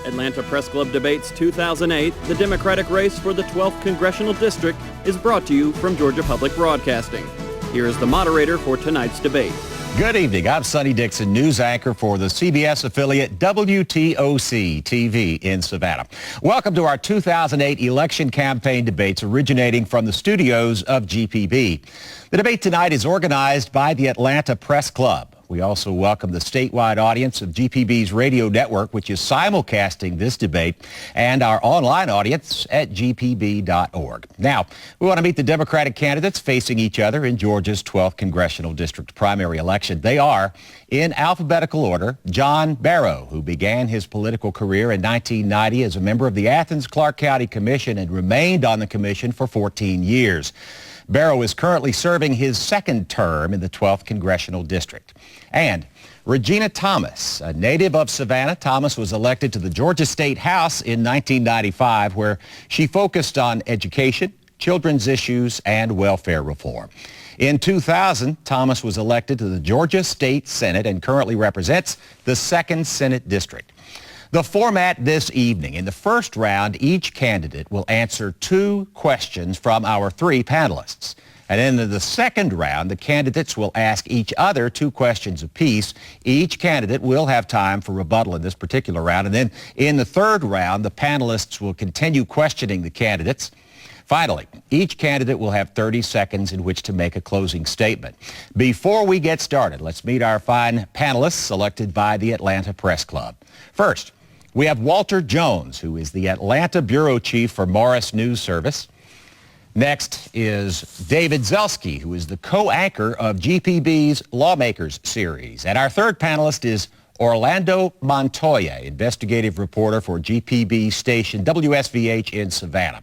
Atlanta Press Club Debates 2008, the Democratic race for the 12th Congressional District, is brought to you from Georgia Public Broadcasting. Here is the moderator for tonight's debate. Good evening. I'm Sonny Dixon, news anchor for the CBS affiliate WTOC TV in Savannah. Welcome to our 2008 election campaign debates originating from the studios of GPB. The debate tonight is organized by the Atlanta Press Club. We also welcome the statewide audience of GPB's radio network, which is simulcasting this debate, and our online audience at gpb.org. Now, we want to meet the Democratic candidates facing each other in Georgia's 12th Congressional District primary election. They are, in alphabetical order, John Barrow, who began his political career in 1990 as a member of the Athens-Clarke County Commission and remained on the commission for 14 years. Barrow is currently serving his second term in the 12th Congressional District. And Regina Thomas, a native of Savannah. Thomas was elected to the Georgia State House in 1995, where she focused on education, children's issues, and welfare reform. In 2000, Thomas was elected to the Georgia State Senate and currently represents the 2nd Senate District. The format this evening: in the first round, each candidate will answer 2 questions from our 3 panelists. And in the second round, the candidates will ask each other 2 questions apiece. Each candidate will have time for rebuttal in this particular round. And then in the third round, the panelists will continue questioning the candidates. Finally, each candidate will have 30 seconds in which to make a closing statement. Before we get started, let's meet our fine panelists selected by the Atlanta Press Club. First, we have Walter Jones, who is the Atlanta Bureau Chief for Morris News Service. Next is David Zelski, who is the co-anchor of GPB's Lawmakers series. And our third panelist is Orlando Montoya, investigative reporter for GPB station WSVH in Savannah.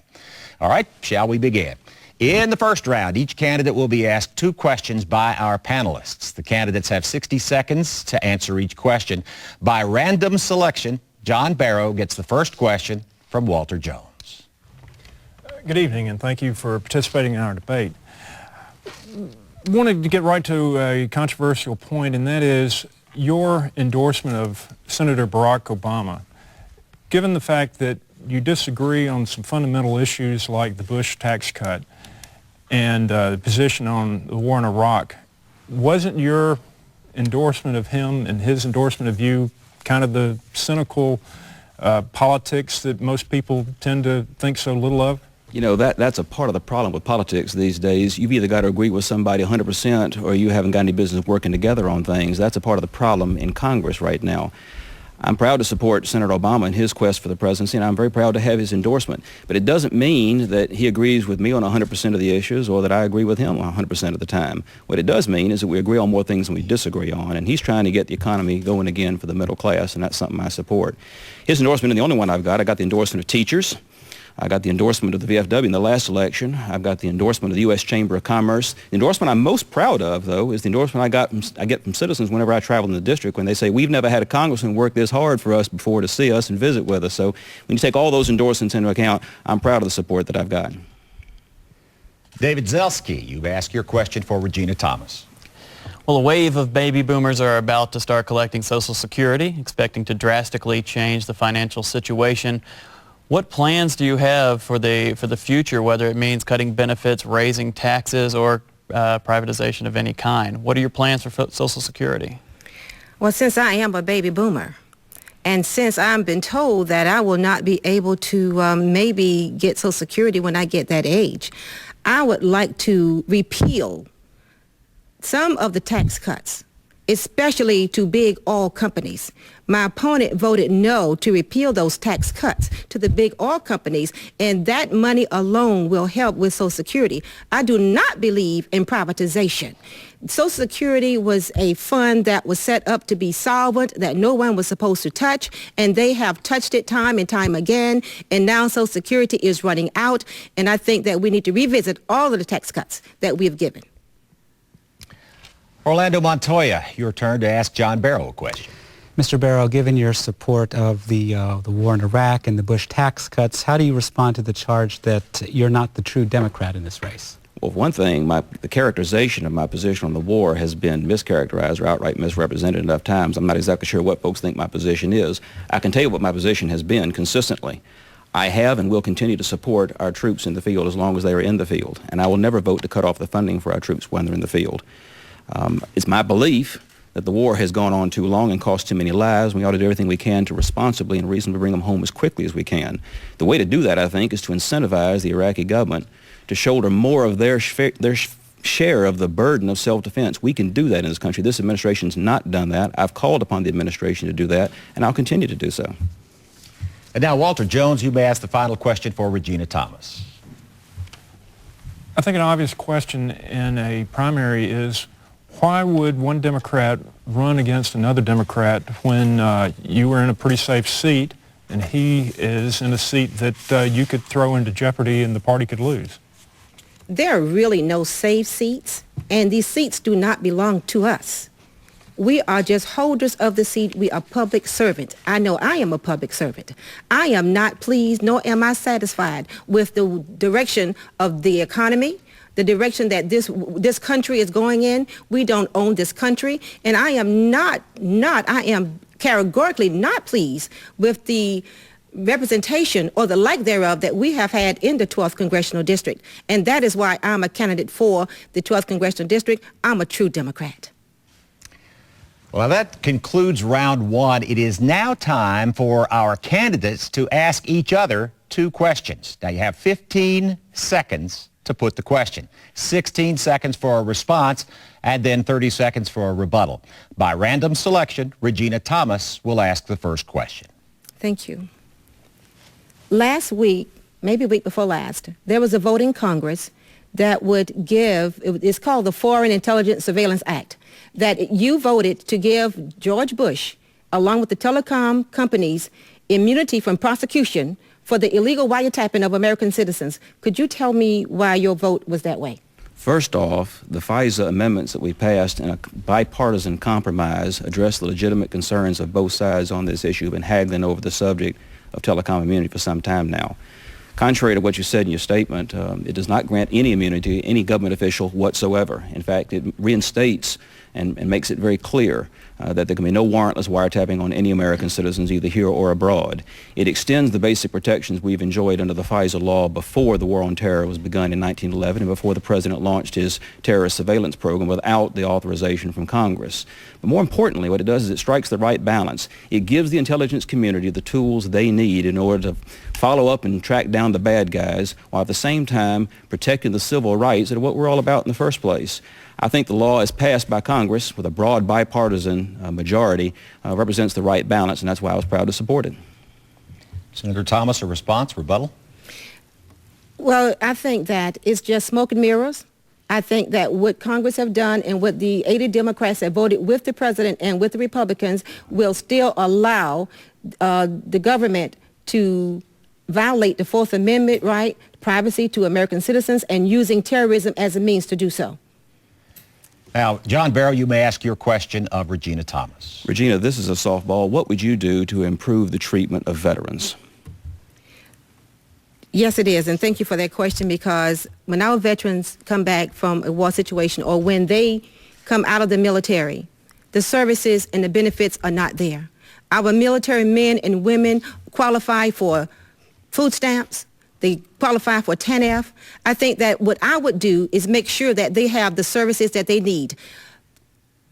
All right, shall we begin? In the first round, each candidate will be asked 2 questions by our panelists. The candidates have 60 seconds to answer each question. By random selection, John Barrow gets the first question from Walter Jones. Good evening, and thank you for participating in our debate. Wanted to get right to a controversial point, and that is your endorsement of Senator Barack Obama. Given the fact that you disagree on some fundamental issues like the Bush tax cut and the position on the war in Iraq, wasn't your endorsement of him and his endorsement of you kind of the cynical politics that most people tend to think so little of? You know, that's a part of the problem with politics these days. You've either got to agree with somebody 100% or you haven't got any business working together on things. That's a part of the problem in Congress right now. I'm proud to support Senator Obama in his quest for the presidency, and I'm very proud to have his endorsement. But it doesn't mean that he agrees with me on 100% of the issues or that I agree with him 100% of the time. What it does mean is that we agree on more things than we disagree on, and he's trying to get the economy going again for the middle class, and that's something I support. His endorsement is the only one I've got. I got the endorsement of teachers. I got the endorsement of the VFW in the last election. I've got the endorsement of the U.S. Chamber of Commerce. The endorsement I'm most proud of, though, is the endorsement I get from citizens whenever I travel in the district when they say, we've never had a congressman work this hard for us before to see us and visit with us. So when you take all those endorsements into account, I'm proud of the support that I've gotten. David Zelski, you've asked your question for Regina Thomas. Well, a wave of baby boomers are about to start collecting Social Security, expecting to drastically change the financial situation. What plans do you have for the future, whether it means cutting benefits, raising taxes, or privatization of any kind? What are your plans for Social Security? Well, since I am a baby boomer, and since I've been told that I will not be able to maybe get Social Security when I get that age, I would like to repeal some of the tax cuts, especially to big oil companies. My opponent voted no to repeal those tax cuts to the big oil companies, and that money alone will help with Social Security. I do not believe in privatization. Social Security was a fund that was set up to be solvent, that no one was supposed to touch, and they have touched it time and time again, and now Social Security is running out, and I think that we need to revisit all of the tax cuts that we have given. Orlando Montoya, your turn to ask John Barrow a question. Mr. Barrow, given your support of the war in Iraq and the Bush tax cuts, how do you respond to the charge that you're not the true Democrat in this race? Well, one thing, the characterization of my position on the war has been mischaracterized or outright misrepresented enough times. I'm not exactly sure what folks think my position is. I can tell you what my position has been consistently. I have and will continue to support our troops in the field as long as they are in the field, and I will never vote to cut off the funding for our troops when they're in the field. It's my belief that the war has gone on too long and cost too many lives. We ought to do everything we can to responsibly and reasonably bring them home as quickly as we can. The way to do that, I think, is to incentivize the Iraqi government to shoulder more of their share of the burden of self-defense. We can do that in this country. This administration's not done that. I've called upon the administration to do that, and I'll continue to do so. And now, Walter Jones, you may ask the final question for Regina Thomas. I think an obvious question in a primary is, why would one Democrat run against another Democrat when you were in a pretty safe seat and he is in a seat that you could throw into jeopardy and the party could lose? There are really no safe seats, and these seats do not belong to us. We are just holders of the seat. We are public servants. I know I am a public servant. I am not pleased, nor am I satisfied with the direction of the economy, the direction that this country is going in. We don't own this country, and I am categorically not pleased with the representation or the lack thereof that we have had in the 12th Congressional District. And that is why I'm a candidate for the 12th Congressional District. I'm a true Democrat. Well, that concludes round one. It is now time for our candidates to ask each other 2 questions. Now, you have 15 seconds to put the question, 16 seconds for a response, and then 30 seconds for a rebuttal. By random selection, Regina Thomas will ask the first question. Thank you. Last week, maybe a week before last, there was a vote in Congress that would give, it's called the Foreign Intelligence Surveillance Act, that you voted to give George Bush, along with the telecom companies, immunity from prosecution for the illegal wiretapping of American citizens. Could you tell me why your vote was that way? First off, the FISA amendments that we passed in a bipartisan compromise address the legitimate concerns of both sides on this issue. We've been haggling over the subject of telecom immunity for some time now. Contrary to what you said in your statement, it does not grant any immunity to any government official whatsoever. In fact, it reinstates and makes it very clear that there can be no warrantless wiretapping on any American citizens, either here or abroad. It extends the basic protections we've enjoyed under the FISA law before the war on terror was begun in 1911 and before the president launched his terrorist surveillance program without the authorization from Congress. But more importantly, what it does is it strikes the right balance. It gives the intelligence community the tools they need in order to follow up and track down the bad guys, while at the same time protecting the civil rights that are what we're all about in the first place. I think the law as passed by Congress with a broad bipartisan majority represents the right balance, and that's why I was proud to support it. Senator Thomas, a response, rebuttal? Well, I think that it's just smoke and mirrors. I think that what Congress have done and what the 80 Democrats have voted with the president and with the Republicans will still allow the government to violate the Fourth Amendment right, privacy to American citizens, and using terrorism as a means to do so. Now, John Barrow, you may ask your question of Regina Thomas. Regina, this is a softball. What would you do to improve the treatment of veterans? Yes, it is, and thank you for that question, because when our veterans come back from a war situation or when they come out of the military, the services and the benefits are not there. Our military men and women qualify for food stamps. They qualify for TANF. I think that what I would do is make sure that they have the services that they need.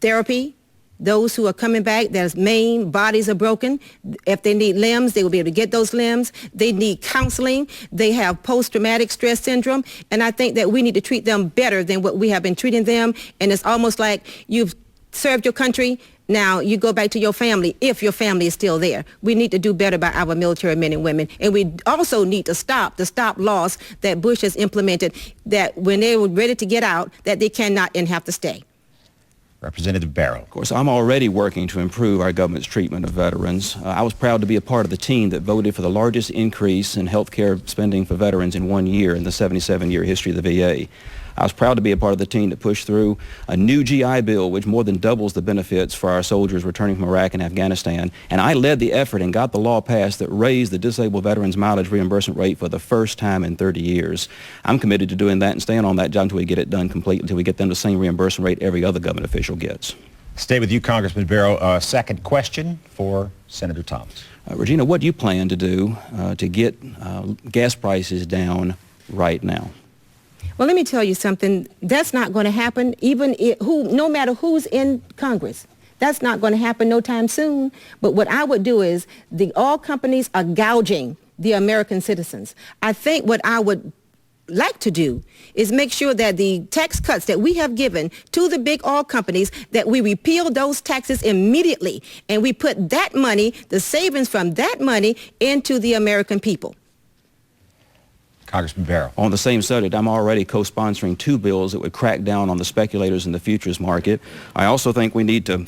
Therapy, those who are coming back, their main bodies are broken. If they need limbs, they will be able to get those limbs. They need counseling. They have post-traumatic stress syndrome. And I think that we need to treat them better than what we have been treating them. And it's almost like you've served your country. Now you go back to your family if your family is still there. We need to do better by our military men and women. And we also need to stop the stop laws that Bush has implemented, that when they were ready to get out, that they cannot and have to stay. Representative Barrow. Of course, I'm already working to improve our government's treatment of veterans. I was proud to be a part of the team that voted for the largest increase in health care spending for veterans in 1 year in the 77-year history of the VA. I was proud to be a part of the team that pushed through a new GI Bill, which more than doubles the benefits for our soldiers returning from Iraq and Afghanistan. And I led the effort and got the law passed that raised the disabled veterans mileage reimbursement rate for the first time in 30 years. I'm committed to doing that and staying on that job until we get it done completely, until we get them the same reimbursement rate every other government official gets. Stay with you, Congressman Barrow. Second question for Senator Thomas. Regina, what do you plan to do to get gas prices down right now? Well, let me tell you something. That's not going to happen, no matter who's in Congress. That's not going to happen no time soon. But what I would do is the oil companies are gouging the American citizens. I think what I would like to do is make sure that the tax cuts that we have given to the big oil companies, that we repeal those taxes immediately and we put that money, the savings from that money, into the American people. Congressman Barrow. On the same subject, I'm already co-sponsoring 2 bills that would crack down on the speculators in the futures market. I also think we need to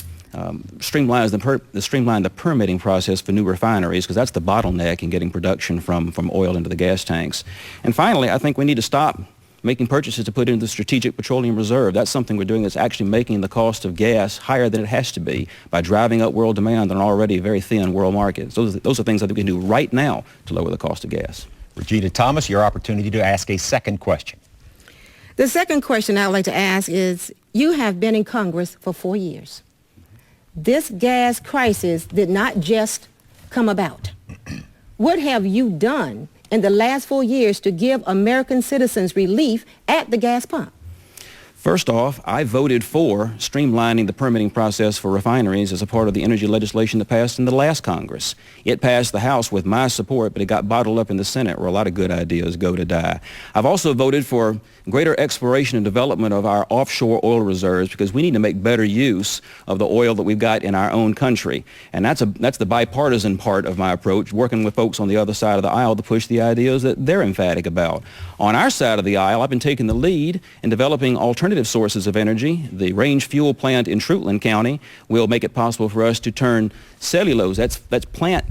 streamline the permitting process for new refineries, because that's the bottleneck in getting production from oil into the gas tanks. And finally, I think we need to stop making purchases to put into the Strategic Petroleum Reserve. That's something we're doing that's actually making the cost of gas higher than it has to be by driving up world demand on an already very thin world market. Those are things I think we can do right now to lower the cost of gas. Regina Thomas, your opportunity to ask a second question. The second question I would like to ask is, you have been in Congress for 4 years. This gas crisis did not just come about. What have you done in the last 4 years to give American citizens relief at the gas pump? First off, I voted for streamlining the permitting process for refineries as a part of the energy legislation that passed in the last Congress. It passed the House with my support, but it got bottled up in the Senate, where a lot of good ideas go to die. I've also voted for greater exploration and development of our offshore oil reserves, because we need to make better use of the oil that we've got in our own country. And that's the bipartisan part of my approach, working with folks on the other side of the aisle to push the ideas that they're emphatic about. On our side of the aisle, I've been taking the lead in developing alternative sources of energy. The Range Fuel plant in Fruitland County will make it possible for us to turn cellulose, that's plant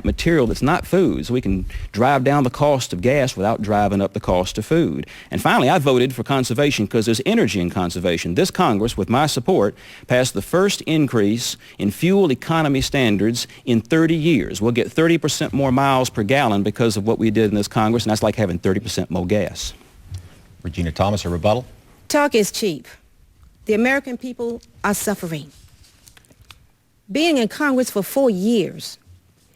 material that's not food, so we can drive down the cost of gas without driving up the cost of food. And finally, I voted for conservation, because there's energy in conservation. This Congress, with my support, passed the first increase in fuel economy standards in 30 years. We'll get 30% more miles per gallon because of what we did in this Congress, and that's like having 30% more gas. Regina Thomas, a rebuttal. Talk is cheap. The American people are suffering. Being in Congress for 4 years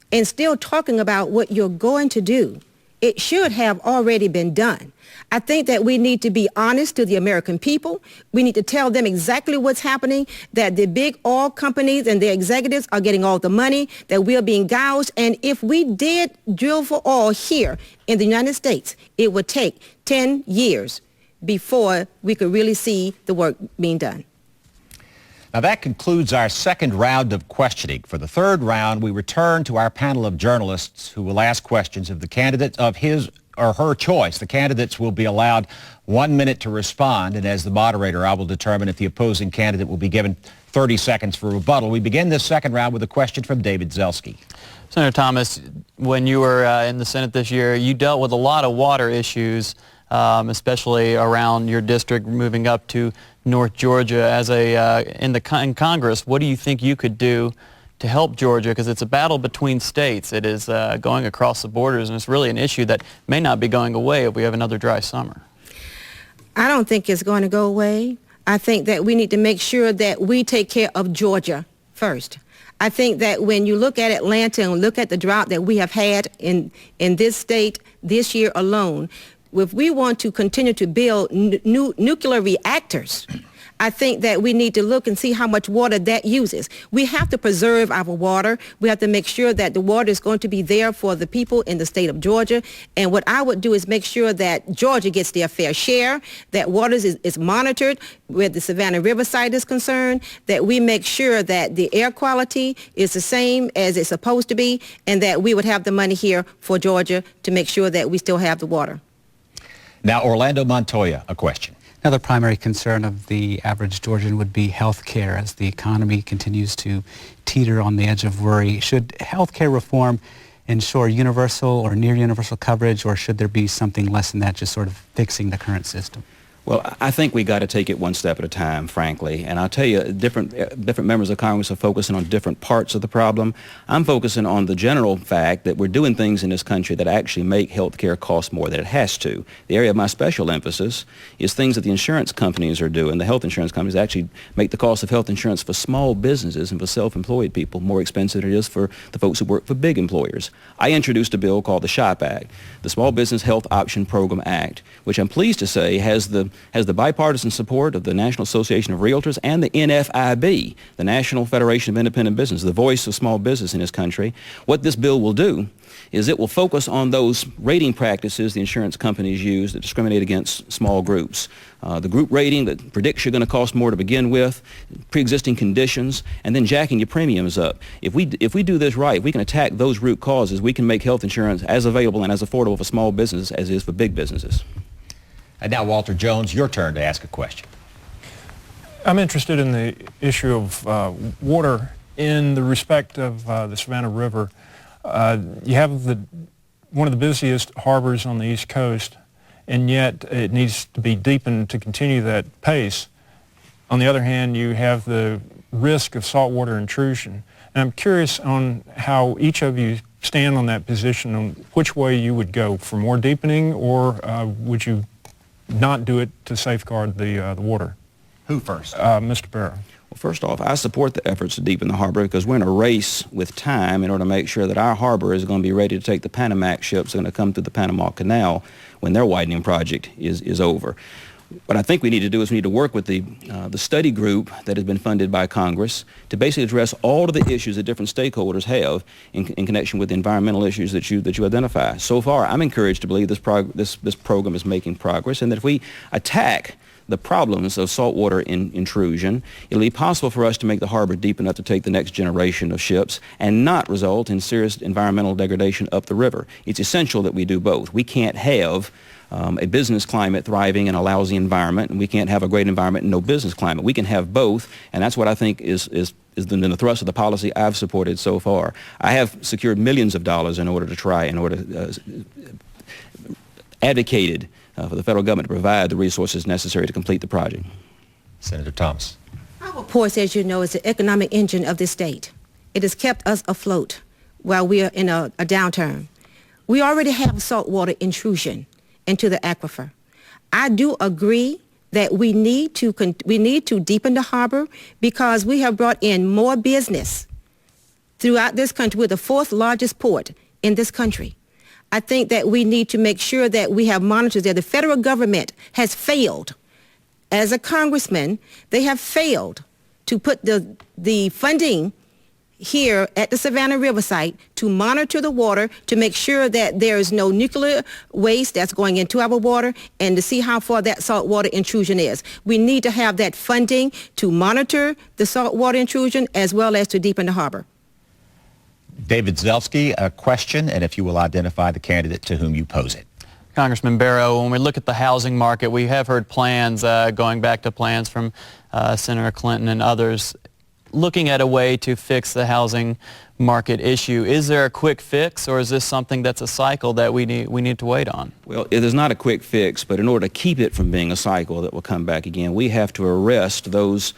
and still talking about what you're going to do, it should have already been done. I think that we need to be honest to the American people. We need to tell them exactly what's happening, that the big oil companies and their executives are getting all the money, that we're being gouged. And if we did drill for oil here in the United States, it would take 10 years before we could really see the work being done. Now that concludes our second round of questioning. For the third round, we return to our panel of journalists who will ask questions of the candidates of his or her choice. The candidates will be allowed 1 minute to respond, and as the moderator, I will determine if the opposing candidate will be given 30 seconds for rebuttal. We begin this second round with a question from David Zelski. Senator Thomas, when you were in the Senate this year, you dealt with a lot of water issues, especially around your district moving up to North Georgia. In Congress, what do you think you could do to help Georgia? Because it's a battle between states. It is going across the borders, and it's really an issue that may not be going away if we have another dry summer. I don't think it's going to go away. I think that we need to make sure that we take care of Georgia first. I think that when you look at Atlanta and look at the drought that we have had in this state this year alone, if we want to continue to build new nuclear reactors, I think that we need to look and see how much water that uses. We have to preserve our water. We have to make sure that the water is going to be there for the people in the state of Georgia. And what I would do is make sure that Georgia gets their fair share, that water is monitored where the Savannah River site is concerned, that we make sure that the air quality is the same as it's supposed to be, and that we would have the money here for Georgia to make sure that we still have the water. Now, Orlando Montoya, a question. Another primary concern of the average Georgian would be health care as the economy continues to teeter on the edge of worry. Should health care reform ensure universal or near universal coverage, or should there be something less than that, just sort of fixing the current system? Well, I think we got to take it one step at a time, frankly. And I'll tell you, different members of Congress are focusing on different parts of the problem. I'm focusing on the general fact that we're doing things in this country that actually make health care cost more than it has to. The area of my special emphasis is things that the insurance companies are doing. The health insurance companies actually make the cost of health insurance for small businesses and for self-employed people more expensive than it is for the folks who work for big employers. I introduced a bill called the SHOP Act, the Small Business Health Option Program Act, which I'm pleased to say has the bipartisan support of the National Association of Realtors and the NFIB, the National Federation of Independent Business, the voice of small business in this country. What this bill will do is it will focus on those rating practices the insurance companies use that discriminate against small groups. The group rating that predicts you're going to cost more to begin with, pre-existing conditions, and then jacking your premiums up. If we do this right, if we can attack those root causes, we can make health insurance as available and as affordable for small businesses as it is for big businesses. And now, Walter Jones, your turn to ask a question. I'm interested in the issue of water in the respect of the Savannah River. You have one of the busiest harbors on the East Coast, and yet it needs to be deepened to continue that pace. On the other hand, you have the risk of saltwater intrusion. And I'm curious on how each of you stand on that position, on which way you would go, for more deepening, or would you not do it to safeguard the water? Who first? Mr. Barrow. Well, first off, I support the efforts to deepen the harbor because we're in a race with time in order to make sure that our harbor is going to be ready to take the Panamax ships that are going to come through the Panama Canal when their widening project is over. What I think we need to do is we need to work with the study group that has been funded by Congress to basically address all of the issues that different stakeholders have in connection with the environmental issues that you identify. So far, I'm encouraged to believe this program is making progress, and that if we attack the problems of saltwater intrusion, it'll be possible for us to make the harbor deep enough to take the next generation of ships and not result in serious environmental degradation up the river. It's essential that we do both. We can't have a business climate thriving in a lousy environment, and we can't have a great environment and no business climate. We can have both, and that's what I think is the thrust of the policy I've supported so far. I have secured millions of dollars in order to advocated for the federal government to provide the resources necessary to complete the project. Senator Thomas. Our ports, as you know, is the economic engine of this state. It has kept us afloat while we are in a downturn. We already have saltwater intrusion into the aquifer. I do agree that we need to deepen the harbor because we have brought in more business throughout this country. We're the fourth largest port in this country. I think that we need to make sure that we have monitors there. The federal government has failed. As a congressman, they have failed to put the funding here at the Savannah River site to monitor the water, to make sure that there is no nuclear waste that's going into our water, and to see how far that saltwater intrusion is. We need to have that funding to monitor the saltwater intrusion as well as to deepen the harbor. David Zelski, a question, and if you will identify the candidate to whom you pose it. Congressman Barrow, when we look at the housing market, we have heard plans, going back to plans from Senator Clinton and others, looking at a way to fix the housing market issue. Is there a quick fix, or is this something that's a cycle that we need to wait on? Well, it is not a quick fix, but in order to keep it from being a cycle that will come back again, we have to arrest those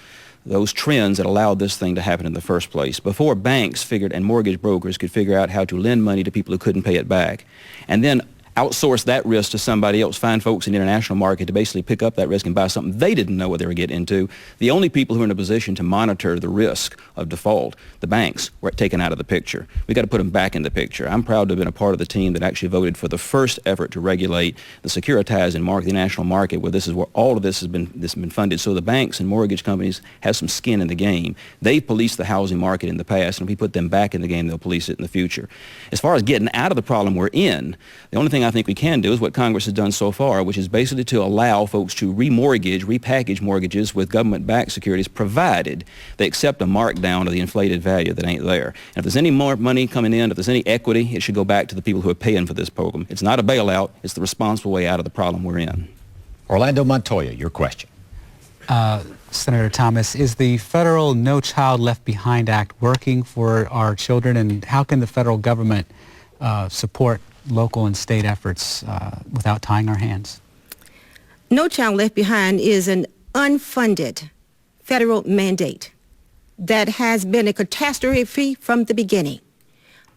trends that allowed this thing to happen in the first place. Before banks and mortgage brokers could figure out how to lend money to people who couldn't pay it back, and then outsource that risk to somebody else, find folks in the international market to basically pick up that risk and buy something they didn't know what they were getting into. The only people who are in a position to monitor the risk of default, the banks, were taken out of the picture. We've got to put them back in the picture. I'm proud to have been a part of the team that actually voted for the first effort to regulate the securitized and market, the national market, where this is where all of this has been funded. So the banks and mortgage companies have some skin in the game. They've policed the housing market in the past, and if we put them back in the game, they'll police it in the future. As far as getting out of the problem we're in, the only thing I think we can do is what Congress has done so far, which is basically to allow folks to repackage mortgages with government-backed securities, provided they accept a markdown of the inflated value that ain't there. And if there's any more money coming in, if there's any equity, it should go back to the people who are paying for this program. It's not a bailout. It's the responsible way out of the problem we're in. Orlando Montoya, your question. Senator Thomas, is the federal No Child Left Behind Act working for our children, and how can the federal government support local and state efforts without tying our hands? No Child Left Behind is an unfunded federal mandate that has been a catastrophe from the beginning.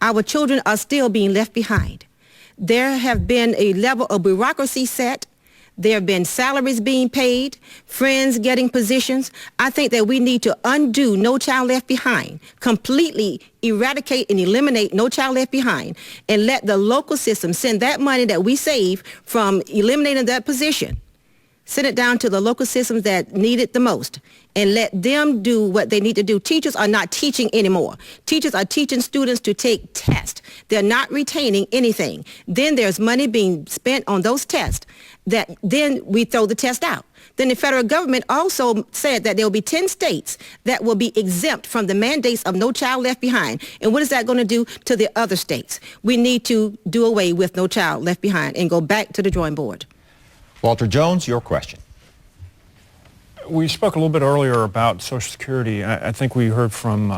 Our children are still being left behind. There have been a level of bureaucracy set. There have been salaries being paid, friends getting positions. I think that we need to undo No Child Left Behind, completely eradicate and eliminate No Child Left Behind, and let the local system send that money that we save from eliminating that position, send it down to the local systems that need it the most, and let them do what they need to do. Teachers are not teaching anymore. Teachers are teaching students to take tests. They're not retaining anything. Then there's money being spent on those tests that then we throw the test out. Then the federal government also said that there will be 10 states that will be exempt from the mandates of No Child Left Behind. And what is that going to do to the other states? We need to do away with No Child Left Behind and go back to the drawing board. Walter Jones, your question. We spoke a little bit earlier about Social Security. I think we heard from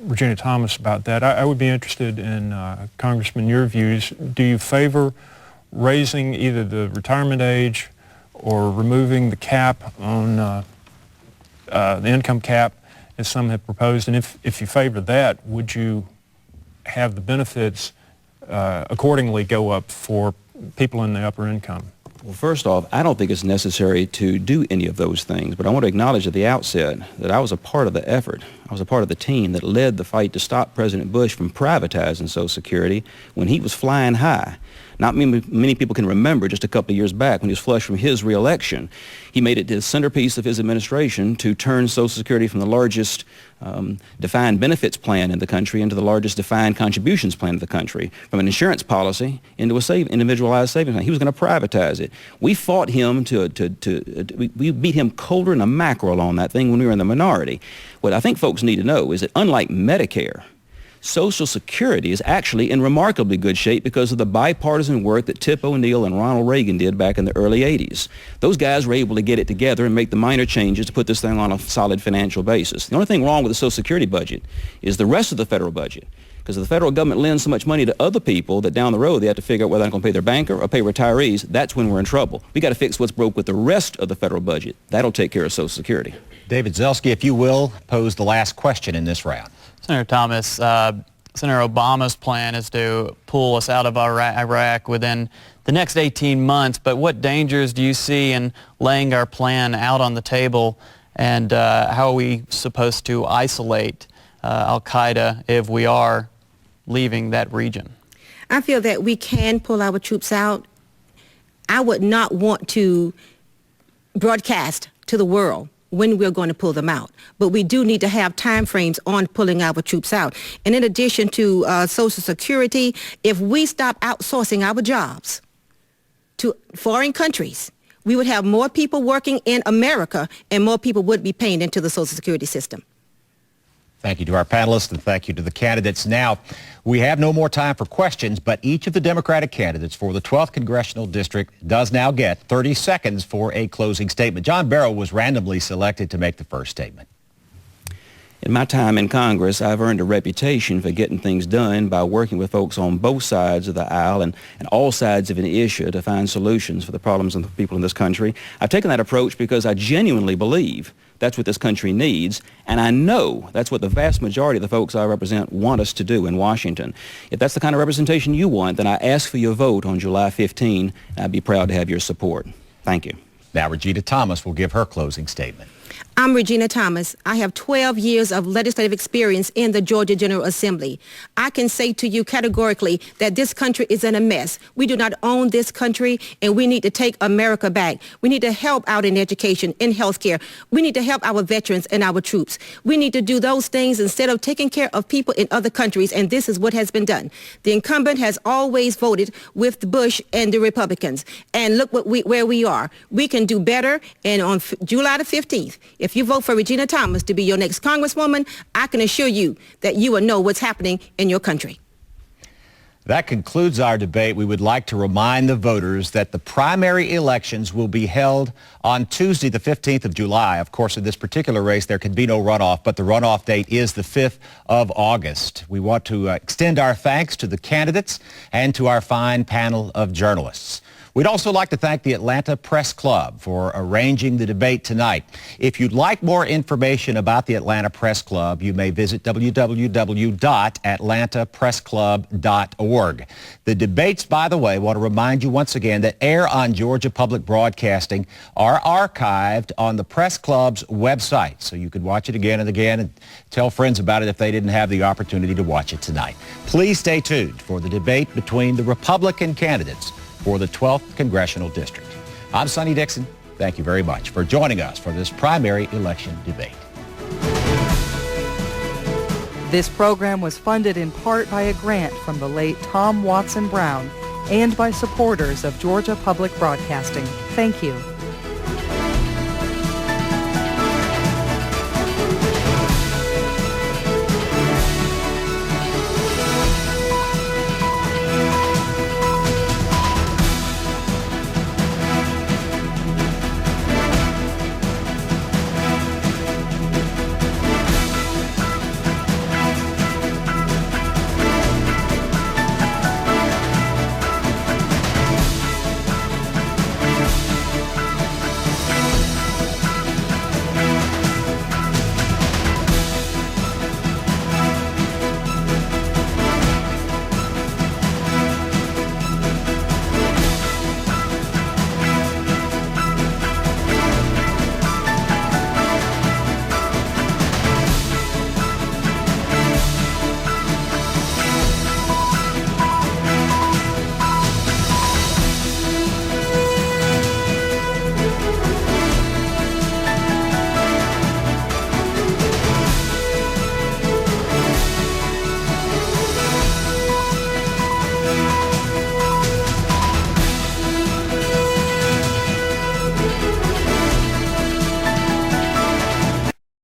Regina Thomas about that. I would be interested in, Congressman, your views. Do you favor raising either the retirement age or removing the cap on the income cap, as some have proposed? And if you favor that, would you have the benefits accordingly go up for people in the upper income? Well, first off, I don't think it's necessary to do any of those things, but I want to acknowledge at the outset that I was a part of the effort. I was a part of the team that led the fight to stop President Bush from privatizing Social Security when he was flying high. Not many people can remember just a couple of years back when he was flushed from his reelection. He made it the centerpiece of his administration to turn Social Security from the largest defined benefits plan in the country into the largest defined contributions plan in the country, from an insurance policy into a individualized savings plan. He was going to privatize it. We fought him we beat him colder than a mackerel on that thing when we were in the minority. What I think folks need to know is that unlike Medicare, Social Security is actually in remarkably good shape because of the bipartisan work that Tip O'Neill and Ronald Reagan did back in the early 80s. Those guys were able to get it together and make the minor changes to put this thing on a solid financial basis. The only thing wrong with the Social Security budget is the rest of the federal budget. Because if the federal government lends so much money to other people that down the road they have to figure out whether they're going to pay their banker or pay retirees, that's when we're in trouble. We got to fix what's broke with the rest of the federal budget. That'll take care of Social Security. David Zelski, if you will, pose the last question in this round. Senator Thomas, Senator Obama's plan is to pull us out of Iraq within the next 18 months, but what dangers do you see in laying our plan out on the table, and how are we supposed to isolate al-Qaeda if we are leaving that region? I feel that we can pull our troops out. I would not want to broadcast to the world when we're going to pull them out. But we do need to have time frames on pulling our troops out. And in addition to Social Security, if we stop outsourcing our jobs to foreign countries, we would have more people working in America and more people would be paying into the Social Security system. Thank you to our panelists and thank you to the candidates. Now, we have no more time for questions, but each of the Democratic candidates for the 12th Congressional District does now get 30 seconds for a closing statement. John Barrow was randomly selected to make the first statement. In my time in Congress, I've earned a reputation for getting things done by working with folks on both sides of the aisle and all sides of an issue to find solutions for the problems of the people in this country. I've taken that approach because I genuinely believe that's what this country needs, and I know that's what the vast majority of the folks I represent want us to do in Washington. If that's the kind of representation you want, then I ask for your vote on July 15, and I'd be proud to have your support. Thank you. Now, Regina Thomas will give her closing statement. I'm Regina Thomas. I have 12 years of legislative experience in the Georgia General Assembly. I can say to you categorically that this country is in a mess. We do not own this country, and we need to take America back. We need to help out in education, in healthcare. We need to help our veterans and our troops. We need to do those things instead of taking care of people in other countries, and this is what has been done. The incumbent has always voted with Bush and the Republicans, and look where we are. We can do better, and on July the 15th, if you vote for Regina Thomas to be your next Congresswoman, I can assure you that you will know what's happening in your country. That concludes our debate. We would like to remind the voters that the primary elections will be held on Tuesday, the 15th of July. Of course, in this particular race, there can be no runoff, but the runoff date is the 5th of August. We want to extend our thanks to the candidates and to our fine panel of journalists. We'd also like to thank the Atlanta Press Club for arranging the debate tonight. If you'd like more information about the Atlanta Press Club, you may visit www.atlantapressclub.org. The debates, by the way, want to remind you once again that air on Georgia Public Broadcasting are archived on the Press Club's website, so you could watch it again and again and tell friends about it if they didn't have the opportunity to watch it tonight. Please stay tuned for the debate between the Republican candidates for the 12th Congressional District. I'm Sonny Dixon. Thank you very much for joining us for this primary election debate. This program was funded in part by a grant from the late Tom Watson Brown and by supporters of Georgia Public Broadcasting. Thank you.